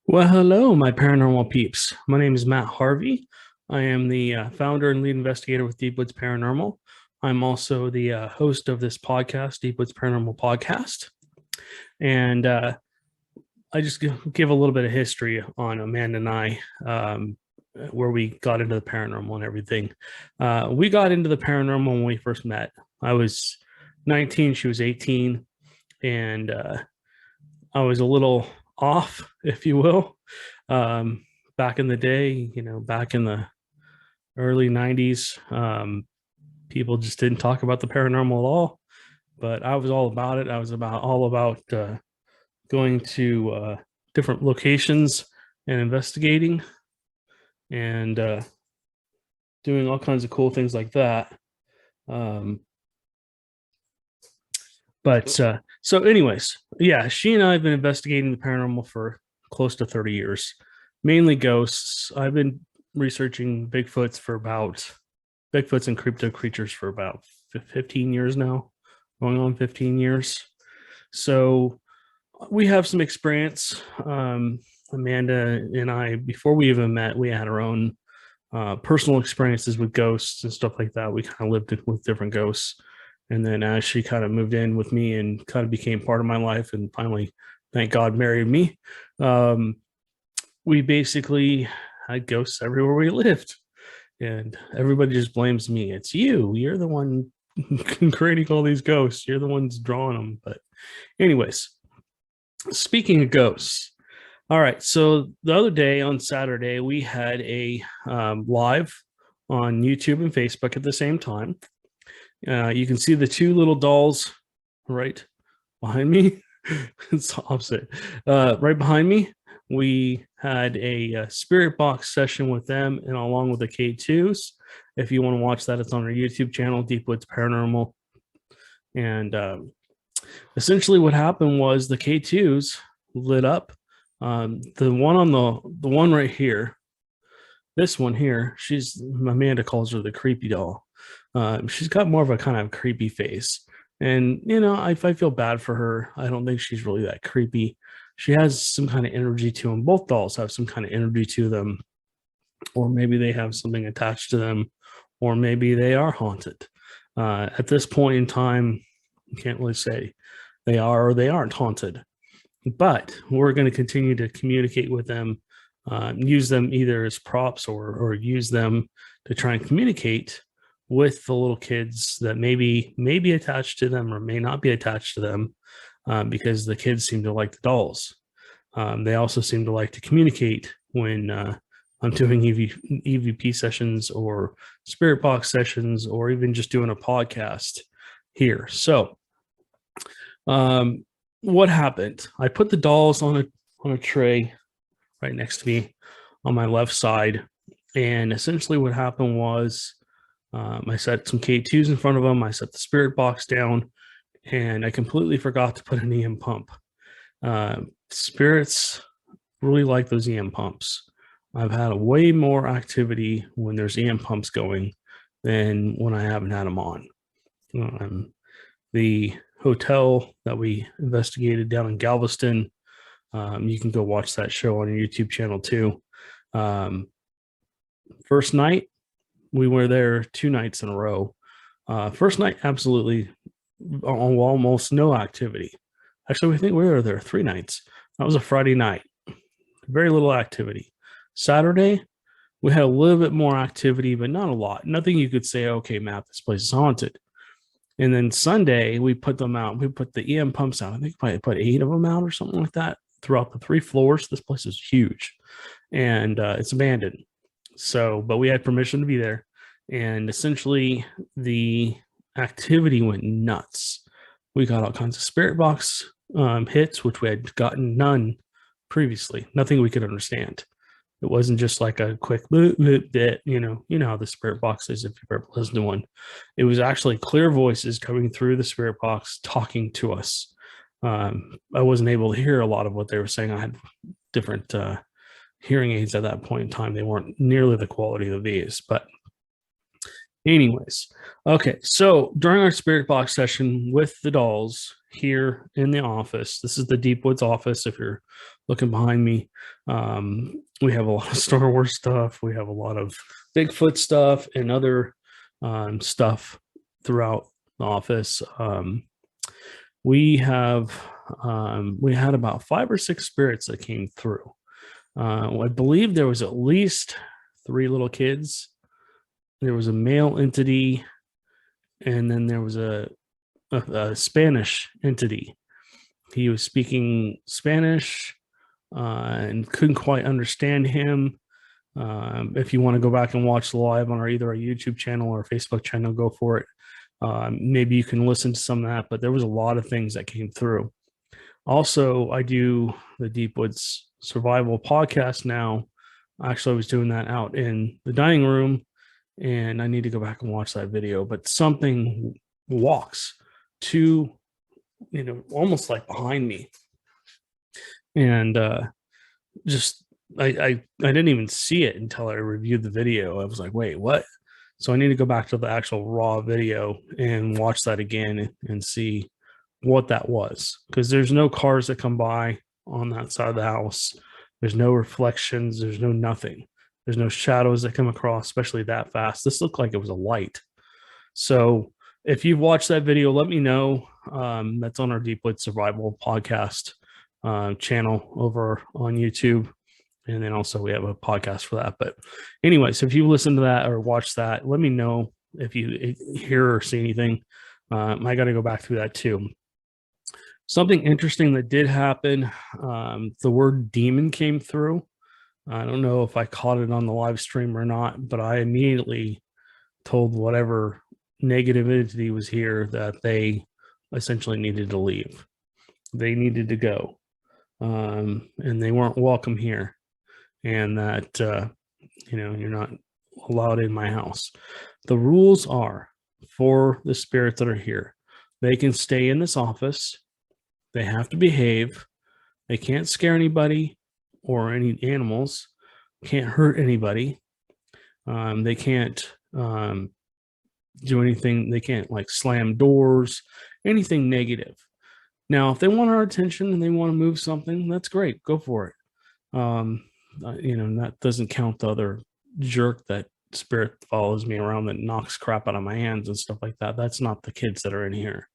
Well, hello, my paranormal peeps. My name is Matt Harvey. I am the founder and lead investigator with Deep Woods Paranormal. I'm also the host of this podcast, Deep Woods Paranormal Podcast. And I just give a little bit of history on Amanda and I, where we got into the paranormal and everything. We got into the paranormal when we first met. I was 19, she was 18, and I was a little off, if you will. Back in the day, back in the early 90s, people just didn't talk about the paranormal at all. But I was all about it. I was all about going to different locations and investigating and doing all kinds of cool things like that. Um, so anyways, yeah, she and I have been investigating the paranormal for close to 30 years, mainly ghosts. I've been researching Bigfoots and crypto creatures for about 15 years now, going on 15 years. So we have some experience. Amanda and I, before we even met, we had our own personal experiences with ghosts and stuff like that. We kind of lived with different ghosts. And then as she kind of moved in with me and kind of became part of my life and finally, thank God, married me, we basically had ghosts everywhere we lived. And everybody just blames me. It's you. You're the one creating all these ghosts. You're the ones drawing them. But anyways, speaking of ghosts, all right. So the other day on Saturday, we had a live on YouTube and Facebook at the same time. You can see the two little dolls right behind me. It's opposite. Right behind me, we had a spirit box session with them and along with the K2s. If you want to watch that, it's on our YouTube channel, Deep Woods Paranormal. And essentially what happened was the K2s lit up. The one right here, this one here, Amanda calls her the creepy doll. She's got more of a kind of creepy face. And, I feel bad for her. I don't think she's really that creepy. She has some kind of energy to them. Both dolls have some kind of energy to them. Or maybe they have something attached to them. Or maybe they are haunted. At this point in time, you can't really say they are or they aren't haunted. But we're going to continue to communicate with them, use them either as props or use them to try and communicate with the little kids that may be attached to them or may not be attached to them, because the kids seem to like the dolls. They also seem to like to communicate when I'm doing EVP sessions or spirit box sessions or even just doing a podcast here. So what happened? I put the dolls on a tray right next to me on my left side. And essentially what happened was I set some K2s in front of them. I set the spirit box down and I completely forgot to put an EM pump. Spirits really like those EM pumps. I've had way more activity when there's EM pumps going than when I haven't had them on. The hotel that we investigated down in Galveston, you can go watch that show on your YouTube channel too. First night, we were there 2 nights in a row. First night, absolutely almost no activity. Actually, we think we were there 3 nights. That was a Friday night. Very little activity. Saturday, we had a little bit more activity, but not a lot. Nothing you could say, okay, Matt, this place is haunted. And then Sunday, we put them out. We put the EM pumps out. I think I put 8 of them out or something like that throughout the 3 floors. This place is huge, and it's abandoned. So, but we had permission to be there. And essentially, the activity went nuts. We got all kinds of spirit box hits, which we had gotten none previously. Nothing we could understand. It wasn't just like a quick bit, you know how the spirit box is if you've ever listened to one. It was actually clear voices coming through the spirit box talking to us. I wasn't able to hear a lot of what they were saying. I had different hearing aids at that point in time. They weren't nearly the quality of these, but Anyways, okay. So during our spirit box session with the dolls here in the office, this is the Deep Woods office. If you're looking behind me, we have a lot of Star Wars stuff. We have a lot of Bigfoot stuff and other stuff throughout the office. We have we had about 5 or 6 spirits that came through. I believe there was at least 3 little kids. There was a male entity, and then there was a Spanish entity. He was speaking Spanish and couldn't quite understand him. If you want to go back and watch live on either our YouTube channel or Facebook channel, go for it. Maybe you can listen to some of that, but there was a lot of things that came through. Also, I do the Deep Woods Survival podcast now. Actually, I was doing that out in the dining room, and I need to go back and watch that video. But something walks to, almost like behind me, and just I didn't even see it until I reviewed the video. I was like, wait, what? So I need to go back to the actual raw video and watch that again and see what that was, because there's no cars that come by on that side of the house. There's no reflections. There's no nothing. There's no shadows that come across, especially that fast. This looked like it was a light. So if you've watched that video, let me know. That's on our Deep Woods Survival podcast channel over on YouTube. And then also we have a podcast for that. But anyways, if you listen to that or watch that, let me know if you hear or see anything. I got to go back through that too. Something interesting that did happen, the word demon came through. I don't know if I caught it on the live stream or not, but I immediately told whatever negative entity was here that they essentially needed to leave. They needed to go, and they weren't welcome here, and that you're not allowed in my house. The rules are for the spirits that are here, they can stay in this office. They have to behave. They can't scare anybody or any animals. Can't hurt anybody. They can't do anything. They can't like slam doors, anything negative. Now, if they want our attention and they want to move something, that's great. Go for it. That doesn't count the other jerk that spirit follows me around that knocks crap out of my hands and stuff like that. That's not the kids that are in here.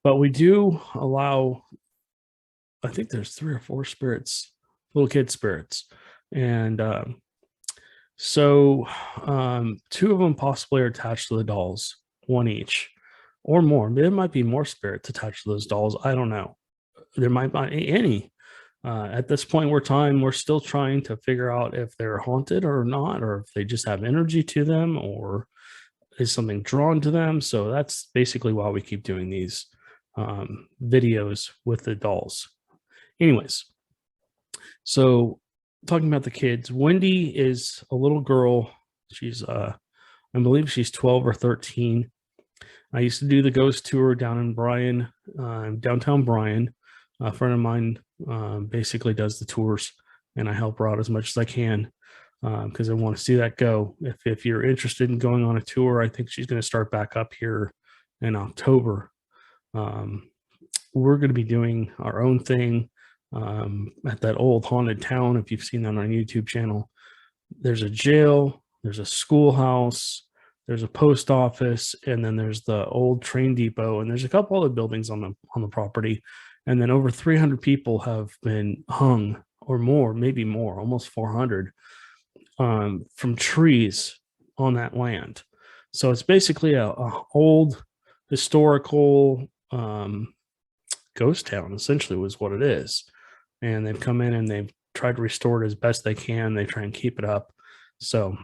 But we do allow, I think there's 3 or 4 spirits, little kid spirits. And so 2 of them possibly are attached to the dolls, 1 each or more. There might be more spirits attached to those dolls. I don't know. There might not be any. At this point, we're still trying to figure out if they're haunted or not, or if they just have energy to them, or is something drawn to them. So that's basically why we keep doing these videos with the dolls. Anyways, so talking about the kids, Wendy is a little girl. She's I believe she's 12 or 13. I used to do the ghost tour down in Bryan, downtown Bryan. A friend of mine basically does the tours, and I help her out as much as I can because I want to see that go. If you're interested in going on a tour, I think she's going to start back up here in October. We're going to be doing our own thing at that old haunted town. If you've seen that on our YouTube channel, there's a jail, there's a schoolhouse, there's a post office, and then there's the old train depot, and there's a couple other buildings on the property. And then over 300 people have been hung, or more, maybe more, almost 400 from trees on that land. So it's basically a old historical ghost town, essentially, was what it is. And they've come in and they've tried to restore it as best they can. They try and keep it up. So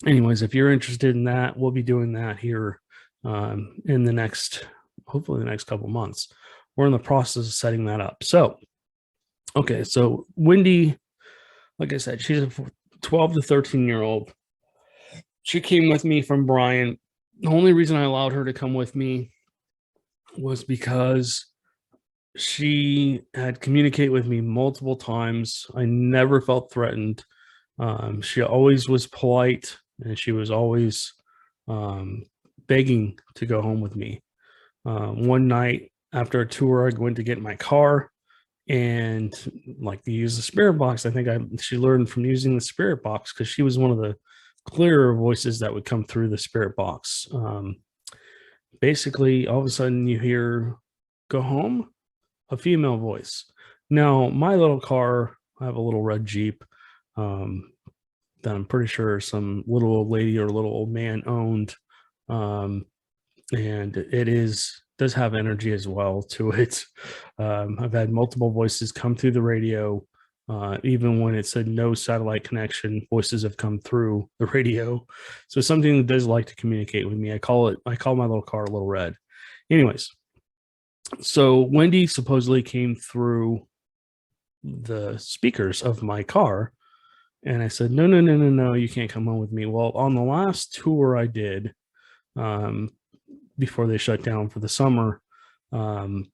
anyways, if you're interested in that, we'll be doing that here in the next, hopefully the next couple months. We're in the process of setting that up. So, okay, so Wendy, like I said, she's a 12 to 13-year-old. She came with me from Bryan. The only reason I allowed her to come with me was because she had communicated with me multiple times. I never felt threatened. She always was polite. and she was always begging to go home with me. One night after a tour, I went to get in my car and like to use the spirit box. I think she learned from using the spirit box because she was one of the clearer voices that would come through the spirit box. Basically, all of a sudden you hear, "Go home," a female voice. Now, my little car, I have a little red Jeep um, that I'm pretty sure some little old lady or little old man owned. Um, and it does have energy as well to it. I've had multiple voices come through the radio. Even when it said no satellite connection, voices have come through the radio. So something that does like to communicate with me. I call my little car Little Red. Anyways, so Wendy supposedly came through the speakers of my car, and I said, no, no, no, no, no, you can't come home with me. Well, on the last tour I did, um, before they shut down for the summer, um,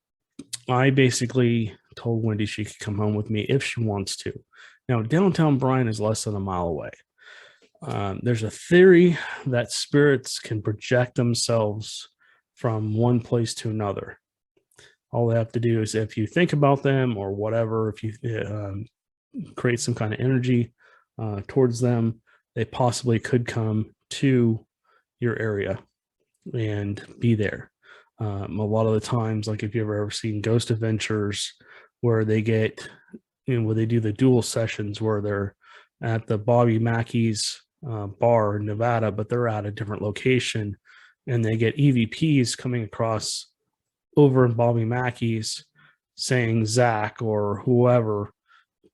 I basically told Wendy she could come home with me if she wants to. Now, downtown Bryan is less than a mile away. There's a theory that spirits can project themselves from one place to another. All they have to do is, if you think about them or whatever, if you create some kind of energy towards them, they possibly could come to your area and be there. A lot of the times, like if you've ever seen Ghost Adventures, where they get, where they do the dual sessions where they're at the Bobby Mackey's bar in Nevada, but they're at a different location, and they get EVPs coming across over in Bobby Mackey's saying Zach or whoever,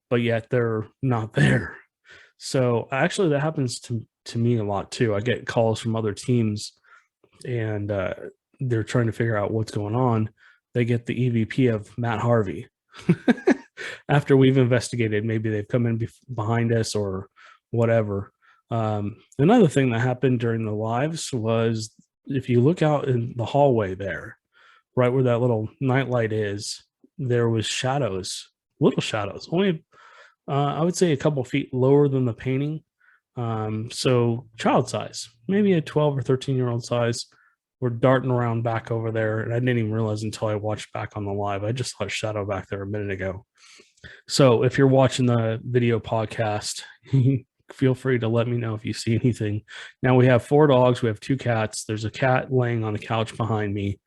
but yet they're not there. So actually, that happens to me a lot too. I get calls from other teams, and they're trying to figure out what's going on. They get the EVP of Matt Harvey. After we've investigated, maybe they've come in behind us or whatever. Another thing that happened during the lives was, if you look out in the hallway there, right where that little nightlight is, there was shadows, little shadows, only I would say a couple feet lower than the painting. So child size, maybe a 12 or 13-year-old size, were darting around back over there. And I didn't even realize until I watched back on the live. I just saw a shadow back there a minute ago. So if you're watching the video podcast, feel free to let me know if you see anything. Now, we have 4 dogs. We have 2 cats. There's a cat laying on the couch behind me.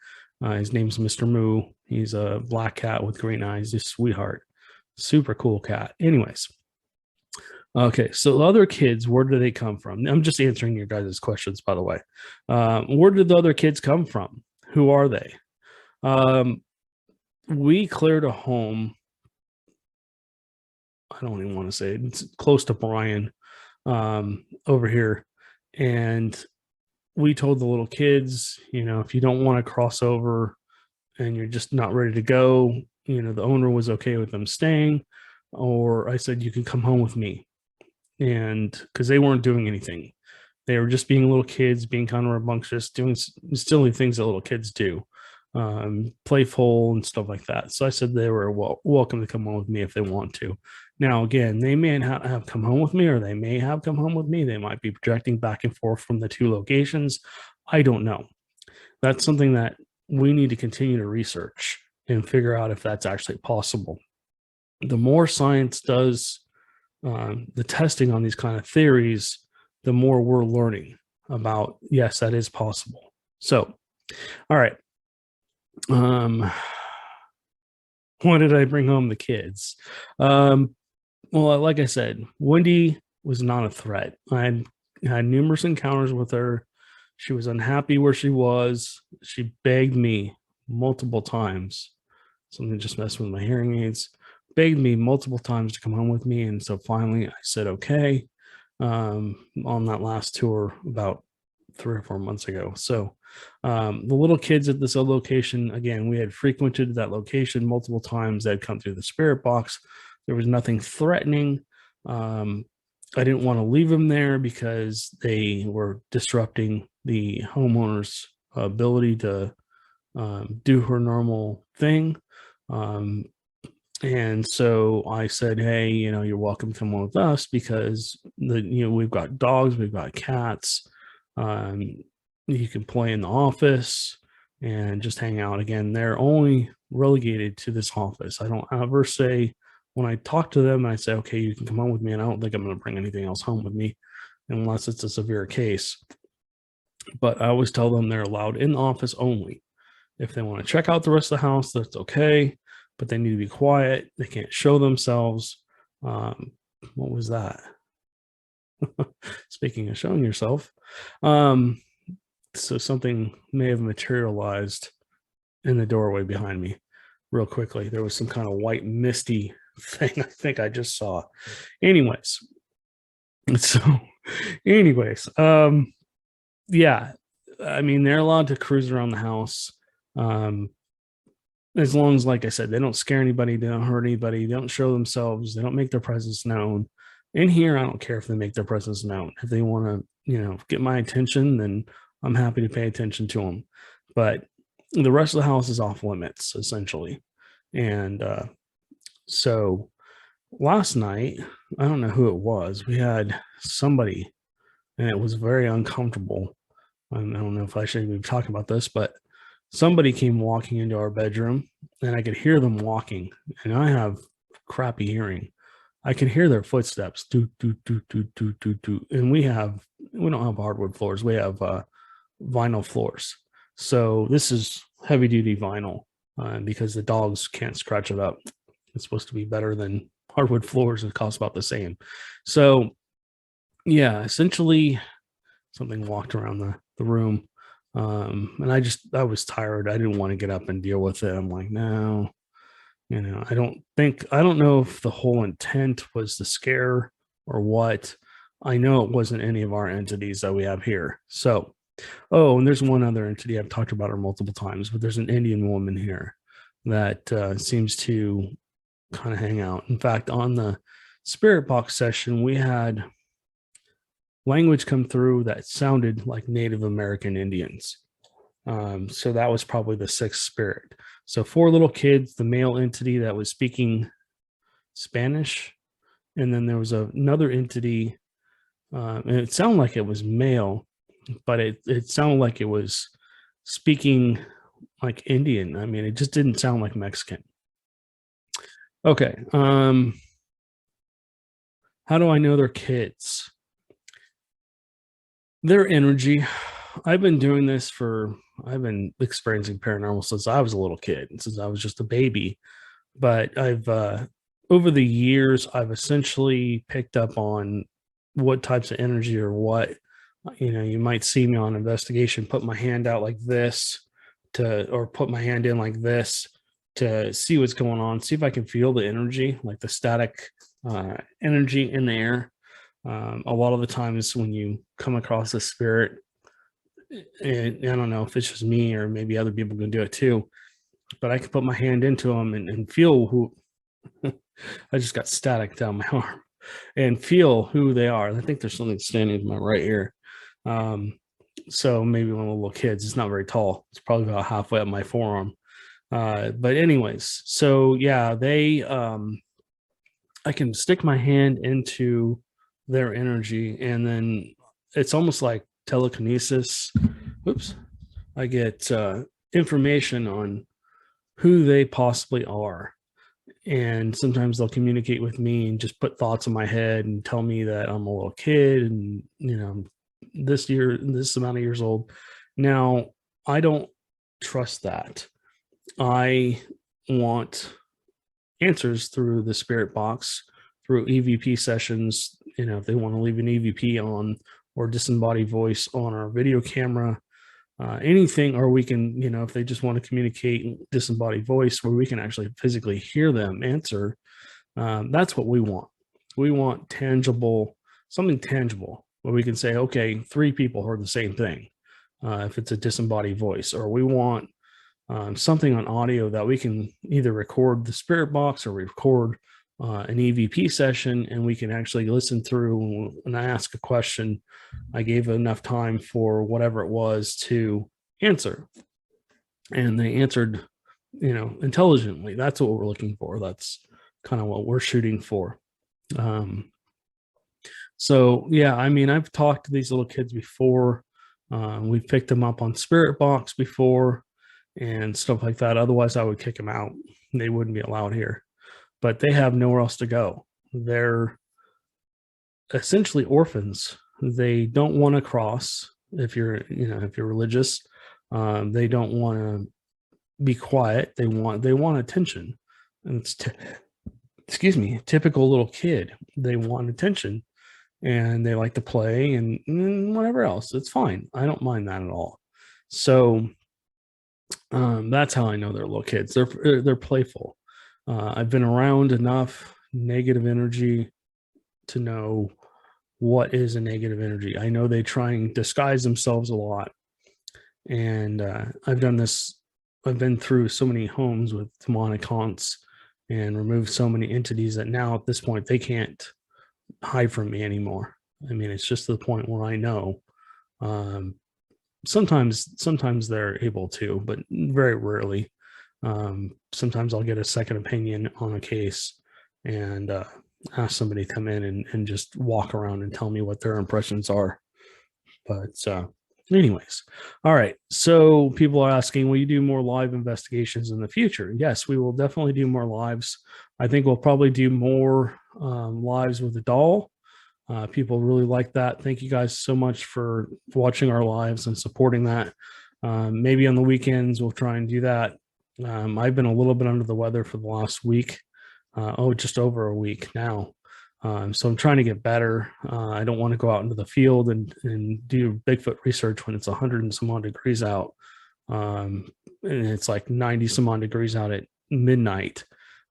His name's Mr. Moo. He's a black cat with green eyes. He's a sweetheart. Super cool cat. Anyways. Okay, so the other kids, where do they come from? I'm just answering your guys' questions, by the way. Where did the other kids come from? Who are they? We cleared a home. I don't even want to say it. It's close to Bryan, over here. And we told the little kids, if you don't want to cross over and you're just not ready to go, the owner was okay with them staying. Or I said, you can come home with me. And because they weren't doing anything, they were just being little kids, being kind of rambunctious, doing silly things that little kids do, playful and stuff like that. So I said they were welcome to come home with me if they want to. Now, again, they may not have come home with me, or they may have come home with me. They might be projecting back and forth from the 2 locations. I don't know. That's something that we need to continue to research and figure out if that's actually possible. The more science does the testing on these kind of theories, the more we're learning about, yes, that is possible. So, all right. Why did I bring home the kids? Well, like I said, Wendy was not a threat. I had numerous encounters with her. She was unhappy where she was. She begged me multiple times. Something just messed with my hearing aids. Begged me multiple times to come home with me. And so finally I said, okay, on that last tour about 3 or 4 months ago. So the little kids at this other location, again, we had frequented that location multiple times. They'd come through the spirit box. There was nothing threatening. I didn't want to leave them there because they were disrupting the homeowner's ability to do her normal thing. And so I said, hey, you're welcome to come on with us because we've got dogs, we've got cats. Um, you can play in the office and just hang out. Again, they're only relegated to this office. I don't ever say when I talk to them, I say, okay, you can come home with me. And I don't think I'm going to bring anything else home with me unless it's a severe case. But I always tell them they're allowed in the office only. If they want to check out the rest of the house, that's okay, but they need to be quiet. They can't show themselves. What was that? Speaking of showing yourself, um, so something may have materialized in the doorway behind me real quickly. There was some kind of white misty thing I think I just saw. Anyways, so yeah, I mean, they're allowed to cruise around the house. Um, as long as, like I said, they don't scare anybody, they don't hurt anybody, they don't show themselves, they don't make their presence known. In here, I don't care if they make their presence known. If they want to, get my attention, then I'm happy to pay attention to them. But the rest of the house is off limits, essentially. And so last night, I don't know who it was. We had somebody, and it was very uncomfortable. I don't know if I should be talking about this, but somebody came walking into our bedroom and I could hear them walking, and I have crappy hearing. I can hear their footsteps, do, do, do, do, do, do, do. And we don't have hardwood floors. We have vinyl floors. So this is heavy duty vinyl because the dogs can't scratch it up. It's supposed to be better than hardwood floors. It costs about the same. So yeah, essentially something walked around the room. And I was tired. I didn't want to get up and deal with it. I'm like, no, I don't know if the whole intent was to scare or what. I know it wasn't any of our entities that we have here. So, oh, and there's one other entity. I've talked about her multiple times, but there's an Indian woman here that seems to kind of hang out. In fact, on the spirit box session, we had language come through that sounded like Native American Indians. So that was probably the sixth spirit. So 4 little kids, the male entity that was speaking Spanish, and then there was another entity, and it sounded like it was male, but it sounded like it was speaking like Indian. I mean, it just didn't sound like Mexican. Okay. How do I know they're kids? Their energy. I've been experiencing paranormal since I was a little kid, since I was just a baby. But I've over the years, I've essentially picked up on what types of energy or what, you might see me on investigation, put my hand out like this or put my hand in like this to see what's going on, see if I can feel the energy, like the static energy in the air. A lot of the times when you come across a spirit, and I don't know if it's just me or maybe other people can do it too, but I can put my hand into them and feel who I just got static down my arm and feel who they are. I think there's something standing in my right ear. So maybe one of the little kids. It's not very tall. It's probably about halfway up my forearm. But anyways, so yeah, I can stick my hand into their energy, and then it's almost like telekinesis. Oops. I get information on who they possibly are. And sometimes they'll communicate with me and just put thoughts in my head and tell me that I'm a little kid and, this amount of years old. Now, I don't trust that. I want answers through the spirit box, through EVP sessions. If they want to leave an EVP on or disembodied voice on our video camera, anything, or we can, if they just want to communicate disembodied voice where we can actually physically hear them answer, that's what we want. We want something tangible where we can say, okay, 3 people heard the same thing. If it's a disembodied voice, or we want something on audio that we can either record the spirit box or record an EVP session, and we can actually listen through. And I ask a question, I gave enough time for whatever it was to answer, and they answered, intelligently. That's what we're looking for. That's kind of what we're shooting for. So yeah, I mean, I've talked to these little kids before. We've picked them up on Spirit Box before and stuff like that. Otherwise, I would kick them out. They wouldn't be allowed here, but they have nowhere else to go. They're essentially orphans. They don't want to cross. If you're, if you're religious, they don't want to be quiet. They want attention. And it's excuse me, typical little kid. They want attention, and they like to play and whatever else. It's fine. I don't mind that at all. So that's how I know they're little kids. They're playful. I've been around enough negative energy to know what is a negative energy. I know they try and disguise themselves a lot, and I've done this. I've been through so many homes with demonic haunts and removed so many entities that now at this point they can't hide from me anymore. I mean, it's just to the point where I know. Sometimes they're able to, but very rarely. Sometimes I'll get a second opinion on a case and ask somebody to come in and just walk around and tell me what their impressions are. But anyways, all right. So people are asking, will you do more live investigations in the future? Yes, we will definitely do more lives. I think we'll probably do more lives with the doll. People really like that. Thank you guys so much for watching our lives and supporting that. Maybe on the weekends we'll try and do that. I've been a little bit under the weather for the last week. Just over a week now. So I'm trying to get better. I don't want to go out into the field and do Bigfoot research when it's 100 and some odd degrees out. And it's like 90 some odd degrees out at midnight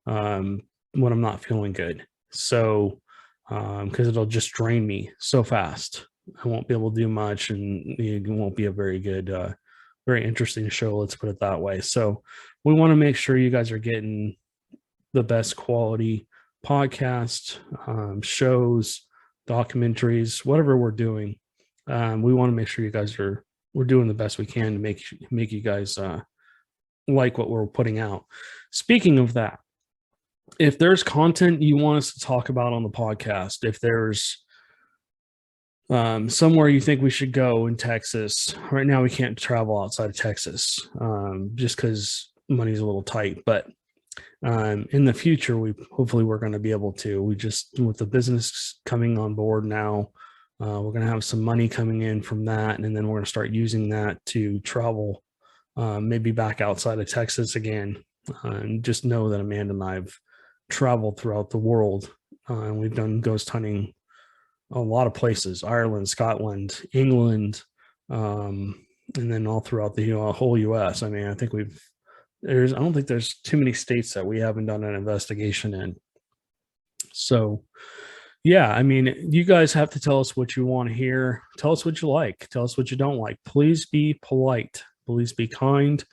when I'm not feeling good. So because it'll just drain me so fast. I won't be able to do much, and it won't be a very good, very interesting show. Let's put it that way. So we want to make sure you guys are getting the best quality podcast, shows, documentaries, whatever we're doing. We want to make sure you guys we're doing the best we can to make you guys like what we're putting out. Speaking of that, if there's content you want us to talk about on the podcast, if there's somewhere you think we should go in Texas, right now we can't travel outside of Texas just because money's a little tight, but in the future, hopefully we're going to be able to. We just, with the business coming on board now, we're going to have some money coming in from that, and then we're going to start using that to travel maybe back outside of Texas again. And just know that Amanda and I've traveled throughout the world, and we've done ghost hunting a lot of places: Ireland, Scotland, England, and then all throughout the whole U.S. I mean, I don't think there's too many states that we haven't done an investigation in. So yeah, I mean, you guys have to tell us what you want to hear. Tell us what you like. Tell us what you don't like. Please be polite. Please be kind.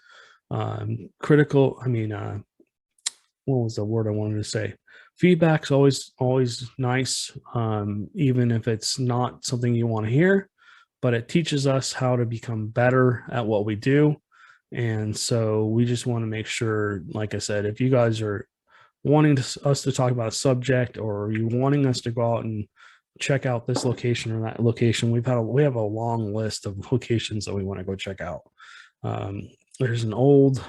Critical. I mean, what was the word I wanted to say? Feedback's always nice, even if it's not something you want to hear, but it teaches us how to become better at what we do. And so we just want to make sure, like I said, if you guys are wanting us to talk about a subject, or you wanting us to go out and check out this location or that location, we have a long list of locations that we want to go check out. There's an old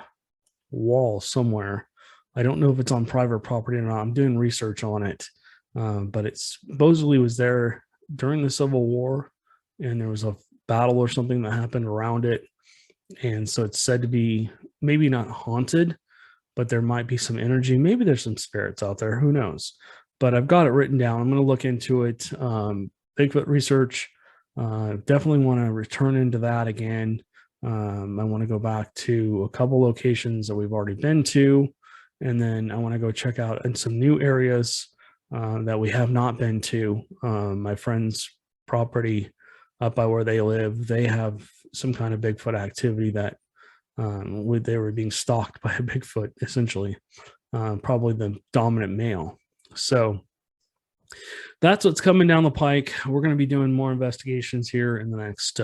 wall somewhere. I don't know if it's on private property or not. I'm doing research on it, but it supposedly was there during the Civil War, and there was a battle or something that happened around it. And so it's said to be maybe not haunted, but there might be some energy. Maybe there's some spirits out there. Who knows? But I've got it written down. I'm going to look into it. Bigfoot research. Definitely want to return into that again. I want to go back to a couple locations that we've already been to. And then I want to go check out in some new areas that we have not been to. My friend's property up by where they live, they have some kind of Bigfoot activity that they were being stalked by a Bigfoot, essentially, probably the dominant male. So that's what's coming down the pike. We're going to be doing more investigations here in the next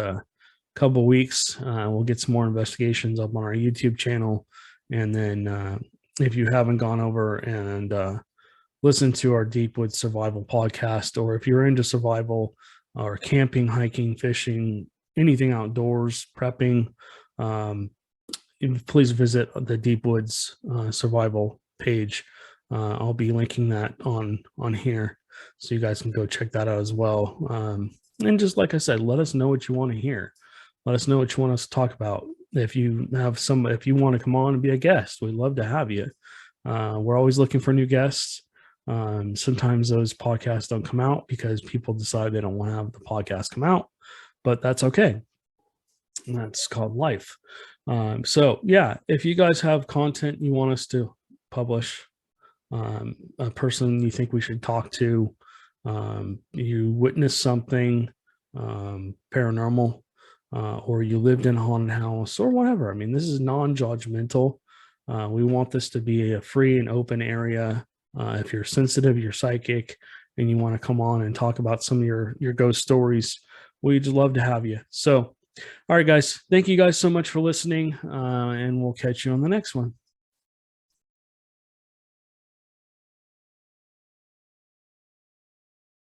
couple of weeks. We'll get some more investigations up on our YouTube channel. And then if you haven't gone over and listen to our Deepwood Survival podcast. Or if you're into survival or camping, hiking, fishing, anything outdoors, prepping, please visit the Deepwoods Survival page. I'll be linking that on here, so you guys can go check that out as well. And just like I said, let us know what you want to hear. Let us know what you want us to talk about. If you want to come on and be a guest, we'd love to have you. We're always looking for new guests. Sometimes those podcasts don't come out because people decide they don't want to have the podcast come out, but that's okay. And that's called life. So yeah, if you guys have content you want us to publish, a person you think we should talk to, you witnessed something paranormal, or you lived in a haunted house or whatever. I mean, this is non-judgmental. We want this to be a free and open area. If you're sensitive, you're psychic, and you want to come on and talk about some of your ghost stories, we'd love to have you. So, all right, guys, thank you guys so much for listening, and we'll catch you on the next one.